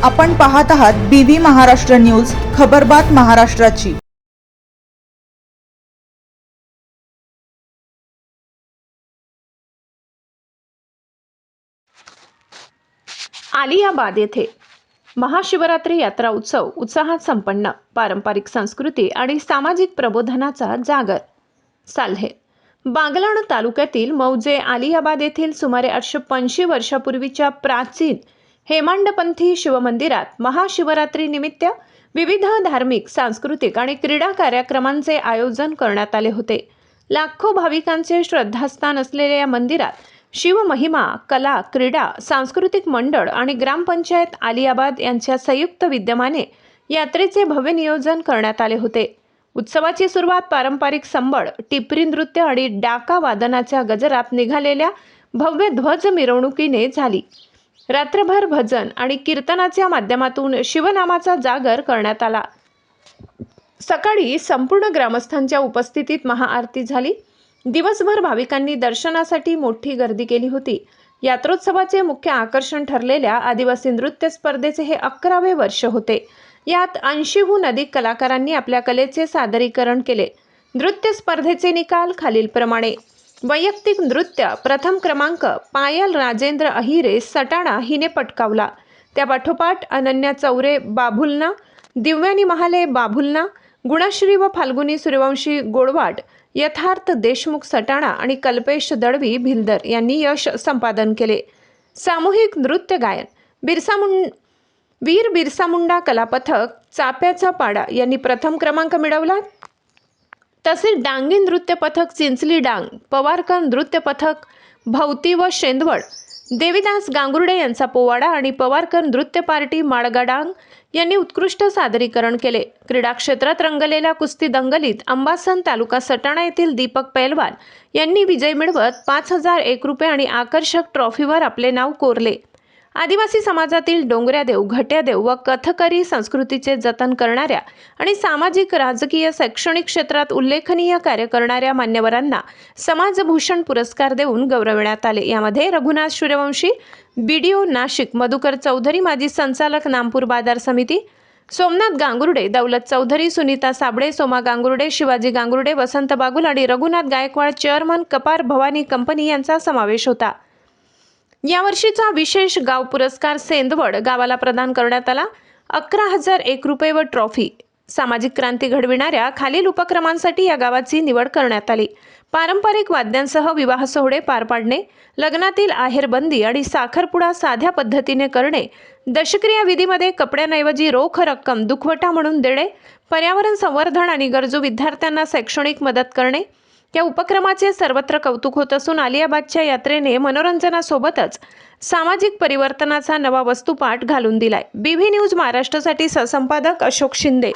आपण पाहत आहात BV महाराष्ट्र न्यूज, खबरबात महाराष्ट्राची। आलियाबाद येथे महाशिवरात्री यात्रा उत्सव उत्साहात संपन्न। पारंपरिक संस्कृती आणि सामाजिक प्रबोधनाचा जागर। साल्हे बागलाण तालुक्यातील मौजे आलियाबाद येथील सुमारे 885 वर्षापूर्वीच्या प्राचीन हेमांडपंथी शिवमंदिरात महाशिवरात्री निमित्त विविध धार्मिक, सांस्कृतिक आणि क्रीडा कार्यक्रमांचे आयोजन करण्यात आले होते। लाखो भाविकांचे श्रद्धास्थान असलेल्या या मंदिरात शिवमहिमा, कला, क्रीडा, सांस्कृतिक मंडळ आणि ग्रामपंचायत आलियाबाद यांच्या संयुक्त विद्यमाने यात्रेचे भव्य नियोजन करण्यात आले होते। उत्सवाची सुरुवात पारंपरिक संबळ, टिपरी नृत्य आणि डाका वादनाच्या गजरात निघालेल्या भव्य ध्वज मिरवणुकीने झाली। रात्रभर भजन आणि कीर्तनाच्या माध्यमातून शिवनामाचा जागर करण्यात आला। सकाळी संपूर्ण ग्रामस्थांच्या उपस्थितीत महाआरती झाली। दिवसभर भाविकांनी दर्शनासाठी मोठी गर्दी केली होती। यात्रोत्सवाचे मुख्य आकर्षण ठरलेल्या आदिवासी नृत्य स्पर्धेचे हे 11वे वर्ष होते। यात 80हून अधिक कलाकारांनी आपल्या कलेचे सादरीकरण केले। नृत्य स्पर्धेचे निकाल खालीलप्रमाणे: वैयक्तिक नृत्य प्रथम क्रमांक पायल राजेंद्र अहिरे सटाणा हिने पटकावला। त्या पाठोपाठ अनन्या चौरे बाभुलना, दिव्यानी महाले बाभुलना, गुणश्री व फाल्गुनी सूर्यवंशी गोडवाट, यथार्थ देशमुख सटाणा आणि कल्पेश दळवी भिलदर यांनी यश संपादन केले। सामूहिक नृत्य गायन वीर बिरसा मुंडा कला पथक चाप्याचा पाडा यांनी प्रथम क्रमांक मिळवला। तसेच डांगी नृत्य पथक चिंचली डांग, पवारकर नृत्य पथक भवती व शेंदवड, देवीदास गांगुर्डे यांचा पोवाडा आणि पवारकर नृत्य पार्टी माळगा डांग यांनी उत्कृष्ट सादरीकरण केले। क्रीडा क्षेत्रात रंगलेल्या कुस्ती दंगलीत अंबासन तालुका सटाणा येथील दीपक पैलवान यांनी विजय मिळवत 5001 रुपये आणि आकर्षक ट्रॉफीवर आपले नाव कोरले। आदिवासी समाजातील डोंगऱ्यादेव, घट्यादेव व कथकरी संस्कृतीचे जतन करणाऱ्या आणि सामाजिक, राजकीय, शैक्षणिक क्षेत्रात उल्लेखनीय कार्य करणाऱ्या मान्यवरांना समाजभूषण पुरस्कार देऊन गौरविण्यात आले। यामध्ये रघुनाथ सूर्यवंशी, BDO नाशिक, मधुकर चौधरी, माजी संचालक नामपूर बाजार समिती, सोमनाथ गांगुर्डे, दौलत चौधरी, सुनीता साबळे, सोमा गांगुर्डे, शिवाजी गांगुर्डे, वसंत बागुल आणि रघुनाथ गायकवाड, चेअरमन कपार भवानी कंपनी यांचा समावेश होता। यावर्षीचा विशेष गाव पुरस्कार सेंदवड गावाला प्रदान करण्यात आला। 11,001 रुपये व ट्रॉफी। सामाजिक क्रांती घडविणाऱ्या खालील उपक्रमांसाठी या गावाची निवड करण्यात आली: पारंपरिक वाद्यांसह विवाह सोहळे पार पाडणे, लग्नातील आहेरबंदी आणि साखरपुडा साध्या पद्धतीने करणे, दशक्रिया विधीमध्ये कपड्यांऐवजी रोख रक्कम दुखवटा म्हणून देणे, पर्यावरण संवर्धन आणि गरजू विद्यार्थ्यांना शैक्षणिक मदत करणे। या उपक्रमाचे सर्वत्र कौतुक होत असून आलियाबादच्या यात्रेने मनोरंजनासोबतच सामाजिक परिवर्तनाचा नवा वस्तुपाठ घालून दिलाय। BV न्यूज महाराष्ट्रासाठी सहसंपादक अशोक शिंदे।